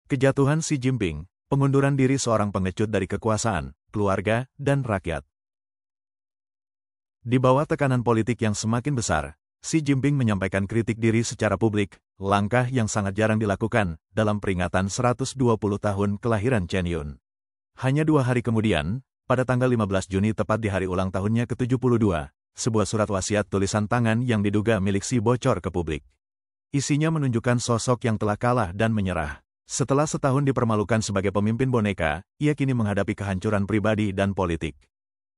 Kejatuhan Xi Jinping, pengunduran diri seorang pengecut dari kekuasaan, keluarga, dan rakyat. Di bawah tekanan politik yang semakin besar, Xi Jinping menyampaikan kritik diri secara publik, langkah yang sangat jarang dilakukan dalam peringatan 120 tahun kelahiran Chen Yun. Hanya 2 hari kemudian, pada tanggal 15 Juni tepat di hari ulang tahunnya ke-72, sebuah surat wasiat tulisan tangan yang diduga milik Xi bocor ke publik. Isinya menunjukkan sosok yang telah kalah dan menyerah. Setelah setahun dipermalukan sebagai pemimpin boneka, ia kini menghadapi kehancuran pribadi dan politik.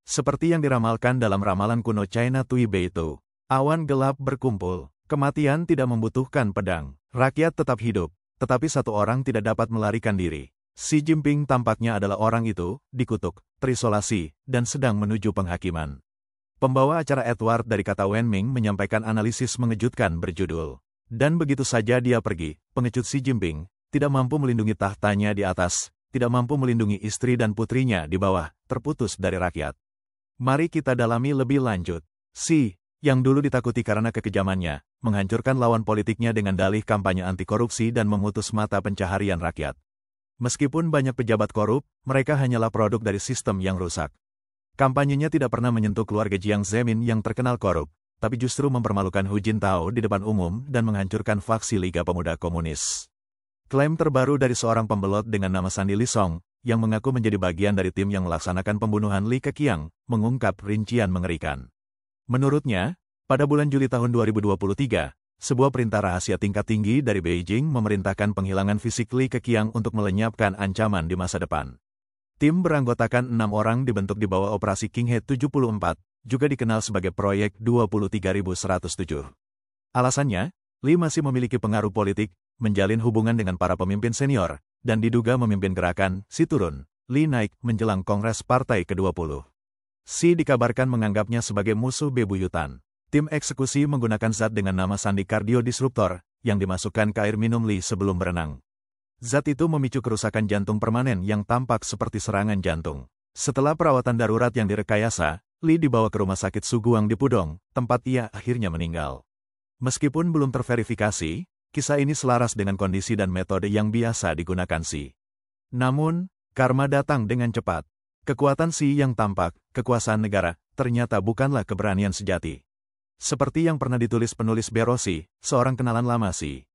Seperti yang diramalkan dalam ramalan kuno China Tui Bei itu, awan gelap berkumpul, kematian tidak membutuhkan pedang, rakyat tetap hidup, tetapi satu orang tidak dapat melarikan diri. Xi Jinping tampaknya adalah orang itu, dikutuk, terisolasi, dan sedang menuju penghakiman. Pembawa acara Edward dari kata Wenming menyampaikan analisis mengejutkan berjudul, "Dan begitu saja dia pergi, pengecut Xi Jinping, tidak mampu melindungi tahtanya di atas, tidak mampu melindungi istri dan putrinya di bawah, terputus dari rakyat." Mari kita dalami lebih lanjut. Xi, yang dulu ditakuti karena kekejamannya, menghancurkan lawan politiknya dengan dalih kampanye anti korupsi dan memutus mata pencaharian rakyat. Meskipun banyak pejabat korup, mereka hanyalah produk dari sistem yang rusak. Kampanyenya tidak pernah menyentuh keluarga Jiang Zemin yang terkenal korup, tapi justru mempermalukan Hu Jintao di depan umum dan menghancurkan faksi Liga Pemuda Komunis. Klaim terbaru dari seorang pembelot dengan nama Sandy Lisong, yang mengaku menjadi bagian dari tim yang melaksanakan pembunuhan Li Keqiang, mengungkap rincian mengerikan. Menurutnya, pada bulan Juli tahun 2023, sebuah perintah rahasia tingkat tinggi dari Beijing memerintahkan penghilangan fisik Li Keqiang untuk melenyapkan ancaman di masa depan. Tim beranggotakan 6 orang dibentuk di bawah operasi King He 74, juga dikenal sebagai proyek 23107. Alasannya, Li masih memiliki pengaruh politik, menjalin hubungan dengan para pemimpin senior, dan diduga memimpin gerakan "Si turun, Li naik" menjelang Kongres Partai ke-20. Xi dikabarkan menganggapnya sebagai musuh bebuyutan. Tim eksekusi menggunakan zat dengan nama Sandi Kardiodisruptor, yang dimasukkan ke air minum Li sebelum berenang. Zat itu memicu kerusakan jantung permanen yang tampak seperti serangan jantung. Setelah perawatan darurat yang direkayasa, Li dibawa ke rumah sakit Suguang di Pudong, tempat ia akhirnya meninggal. Meskipun belum terverifikasi, kisah ini selaras dengan kondisi dan metode yang biasa digunakan Xi. Namun, karma datang dengan cepat. Kekuatan Xi yang tampak, kekuasaan negara, ternyata bukanlah keberanian sejati. Seperti yang pernah ditulis penulis Berosi, seorang kenalan lama Xi.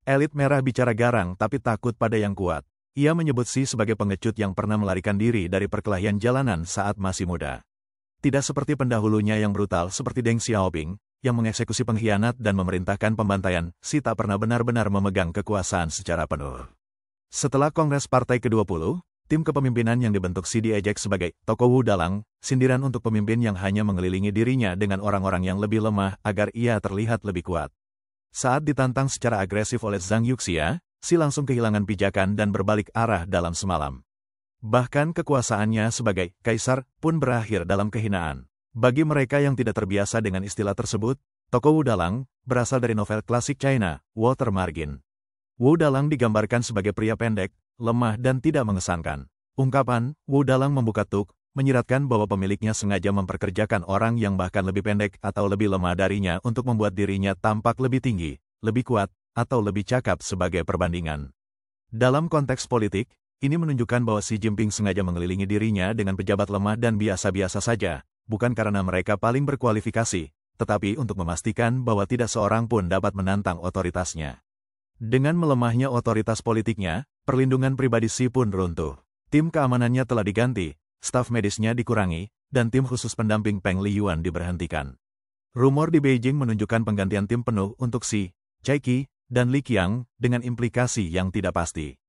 Elit merah bicara garang tapi takut pada yang kuat. Ia menyebut Xi sebagai pengecut yang pernah melarikan diri dari perkelahian jalanan saat masih muda. Tidak seperti pendahulunya yang brutal seperti Deng Xiaoping, yang mengeksekusi pengkhianat dan memerintahkan pembantaian, Xi tak pernah benar-benar memegang kekuasaan secara penuh. Setelah Kongres Partai ke-20, tim kepemimpinan yang dibentuk Xi diejek sebagai "Toko Wu Dalang", sindiran untuk pemimpin yang hanya mengelilingi dirinya dengan orang-orang yang lebih lemah agar ia terlihat lebih kuat. Saat ditantang secara agresif oleh Zhang Yuxia, Xi langsung kehilangan pijakan dan berbalik arah dalam semalam. Bahkan kekuasaannya sebagai kaisar pun berakhir dalam kehinaan. Bagi mereka yang tidak terbiasa dengan istilah tersebut, Toko Wu Dalang berasal dari novel klasik China, Walter Margin. Wu Dalang digambarkan sebagai pria pendek, lemah dan tidak mengesankan. Ungkapan Wu Dalang membuka tuk menyiratkan bahwa pemiliknya sengaja memperkerjakan orang yang bahkan lebih pendek atau lebih lemah darinya untuk membuat dirinya tampak lebih tinggi, lebih kuat, atau lebih cakap sebagai perbandingan. Dalam konteks politik, ini menunjukkan bahwa Xi Jinping sengaja mengelilingi dirinya dengan pejabat lemah dan biasa-biasa saja, bukan karena mereka paling berkualifikasi, tetapi untuk memastikan bahwa tidak seorang pun dapat menantang otoritasnya. Dengan melemahnya otoritas politiknya, perlindungan pribadi Xi pun runtuh. Tim keamanannya telah diganti, staf medisnya dikurangi, dan tim khusus pendamping Peng Liyuan diberhentikan. Rumor di Beijing menunjukkan penggantian tim penuh untuk Xi, Cai Qi, dan Li Qiang dengan implikasi yang tidak pasti.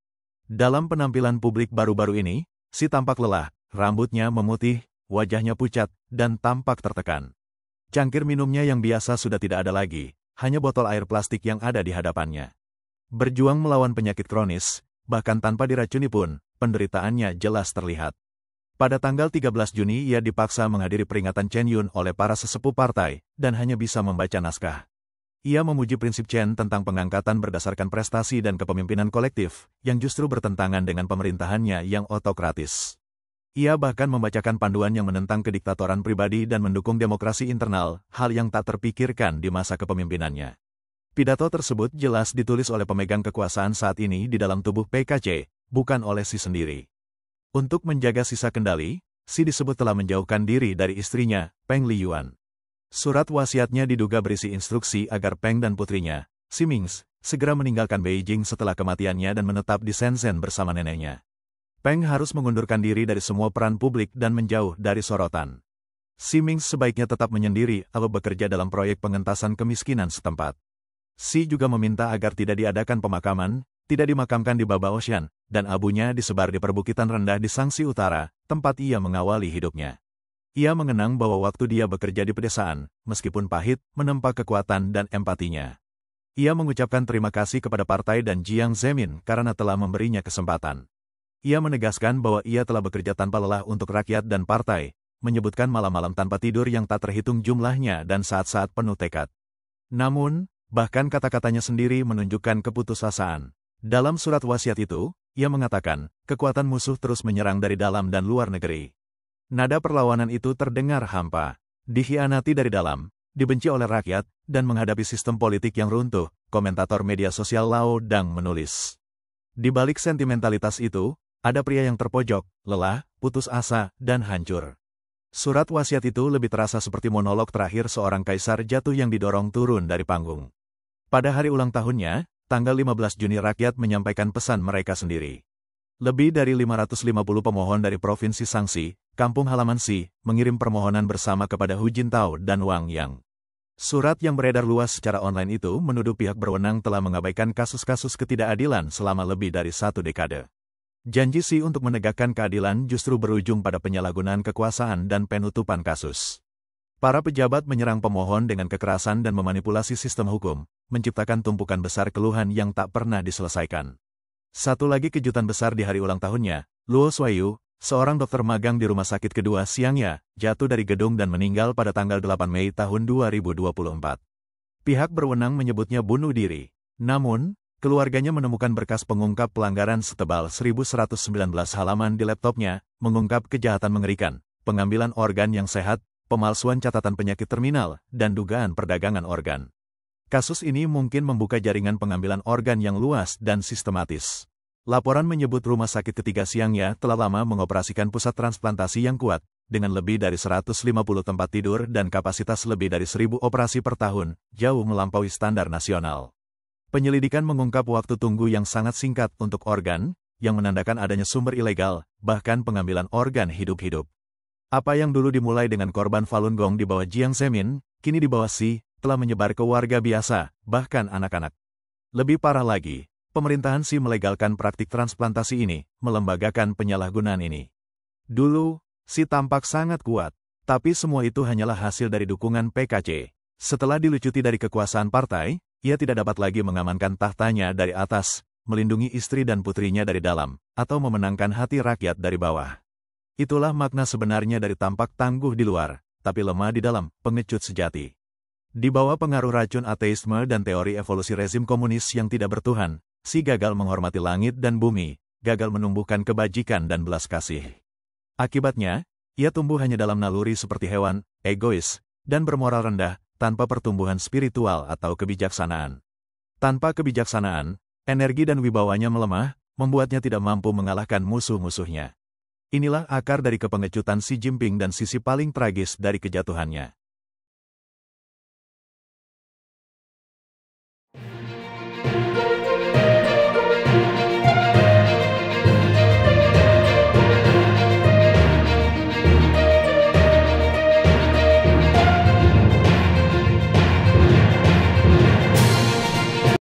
Dalam penampilan publik baru-baru ini, Xi tampak lelah, rambutnya memutih, wajahnya pucat, dan tampak tertekan. Cangkir minumnya yang biasa sudah tidak ada lagi, hanya botol air plastik yang ada di hadapannya. Berjuang melawan penyakit kronis, bahkan tanpa diracuni pun, penderitaannya jelas terlihat. Pada tanggal 13 Juni ia dipaksa menghadiri peringatan Chen Yun oleh para sesepuh partai, dan hanya bisa membaca naskah. Ia memuji prinsip Chen tentang pengangkatan berdasarkan prestasi dan kepemimpinan kolektif, yang justru bertentangan dengan pemerintahannya yang otokratis. Ia bahkan membacakan panduan yang menentang kediktatoran pribadi dan mendukung demokrasi internal, hal yang tak terpikirkan di masa kepemimpinannya. Pidato tersebut jelas ditulis oleh pemegang kekuasaan saat ini di dalam tubuh PKC, bukan oleh Xi sendiri. Untuk menjaga sisa kendali, Xi disebut telah menjauhkan diri dari istrinya, Peng Liyuan. Surat wasiatnya diduga berisi instruksi agar Peng dan putrinya, Xi Mingzi, segera meninggalkan Beijing setelah kematiannya dan menetap di Shenzhen bersama neneknya. Peng harus mengundurkan diri dari semua peran publik dan menjauh dari sorotan. Xi Mingzi sebaiknya tetap menyendiri atau bekerja dalam proyek pengentasan kemiskinan setempat. Xi juga meminta agar tidak diadakan pemakaman, tidak dimakamkan di Baba Ocean, dan abunya disebar di perbukitan rendah di Shaanxi Utara, tempat ia mengawali hidupnya. Ia mengenang bahwa waktu dia bekerja di pedesaan, meskipun pahit, menempa kekuatan dan empatinya. Ia mengucapkan terima kasih kepada partai dan Jiang Zemin karena telah memberinya kesempatan. Ia menegaskan bahwa ia telah bekerja tanpa lelah untuk rakyat dan partai, menyebutkan malam-malam tanpa tidur yang tak terhitung jumlahnya dan saat-saat penuh tekad. Namun, bahkan kata-katanya sendiri menunjukkan keputusasaan. Dalam surat wasiat itu, ia mengatakan, kekuatan musuh terus menyerang dari dalam dan luar negeri. Nada perlawanan itu terdengar hampa, dikhianati dari dalam, dibenci oleh rakyat, dan menghadapi sistem politik yang runtuh, komentator media sosial Lao Dang menulis. Di balik sentimentalitas itu, ada pria yang terpojok, lelah, putus asa, dan hancur. Surat wasiat itu lebih terasa seperti monolog terakhir seorang kaisar jatuh yang didorong turun dari panggung. Pada hari ulang tahunnya, tanggal 15 Juni rakyat menyampaikan pesan mereka sendiri. Lebih dari 550 pemohon dari Provinsi Shaanxi, kampung halaman Xi, mengirim permohonan bersama kepada Hu Jintao dan Wang Yang. Surat yang beredar luas secara online itu menuduh pihak berwenang telah mengabaikan kasus-kasus ketidakadilan selama lebih dari 1 dekade. Janji Xi untuk menegakkan keadilan justru berujung pada penyalahgunaan kekuasaan dan penutupan kasus. Para pejabat menyerang pemohon dengan kekerasan dan memanipulasi sistem hukum, menciptakan tumpukan besar keluhan yang tak pernah diselesaikan. Satu lagi kejutan besar di hari ulang tahunnya, Luo Shuaiyu, seorang dokter magang di rumah sakit kedua siangnya, jatuh dari gedung dan meninggal pada tanggal 8 Mei tahun 2024. Pihak berwenang menyebutnya bunuh diri. Namun, keluarganya menemukan berkas pengungkap pelanggaran setebal 1119 halaman di laptopnya, mengungkap kejahatan mengerikan, pengambilan organ yang sehat, pemalsuan catatan penyakit terminal, dan dugaan perdagangan organ. Kasus ini mungkin membuka jaringan pengambilan organ yang luas dan sistematis. Laporan menyebut rumah sakit ketiga siangnya telah lama mengoperasikan pusat transplantasi yang kuat, dengan lebih dari 150 tempat tidur dan kapasitas lebih dari 1.000 operasi per tahun, jauh melampaui standar nasional. Penyelidikan mengungkap waktu tunggu yang sangat singkat untuk organ, yang menandakan adanya sumber ilegal, bahkan pengambilan organ hidup-hidup. Apa yang dulu dimulai dengan korban Falun Gong di bawah Jiang Zemin, kini di bawah Xi, telah menyebar ke warga biasa, bahkan anak-anak. Lebih parah lagi, pemerintahan Xi melegalkan praktik transplantasi ini, melembagakan penyalahgunaan ini. Dulu, Xi tampak sangat kuat, tapi semua itu hanyalah hasil dari dukungan PKC. Setelah dilucuti dari kekuasaan partai, ia tidak dapat lagi mengamankan tahtanya dari atas, melindungi istri dan putrinya dari dalam, atau memenangkan hati rakyat dari bawah. Itulah makna sebenarnya dari tampak tangguh di luar, tapi lemah di dalam, pengecut sejati. Di bawah pengaruh racun ateisme dan teori evolusi rezim komunis yang tidak bertuhan, Xi gagal menghormati langit dan bumi, gagal menumbuhkan kebajikan dan belas kasih. Akibatnya, ia tumbuh hanya dalam naluri seperti hewan, egois, dan bermoral rendah, tanpa pertumbuhan spiritual atau kebijaksanaan. Tanpa kebijaksanaan, energi dan wibawanya melemah, membuatnya tidak mampu mengalahkan musuh-musuhnya. Inilah akar dari kepengecutan Xi Jinping dan sisi paling tragis dari kejatuhannya.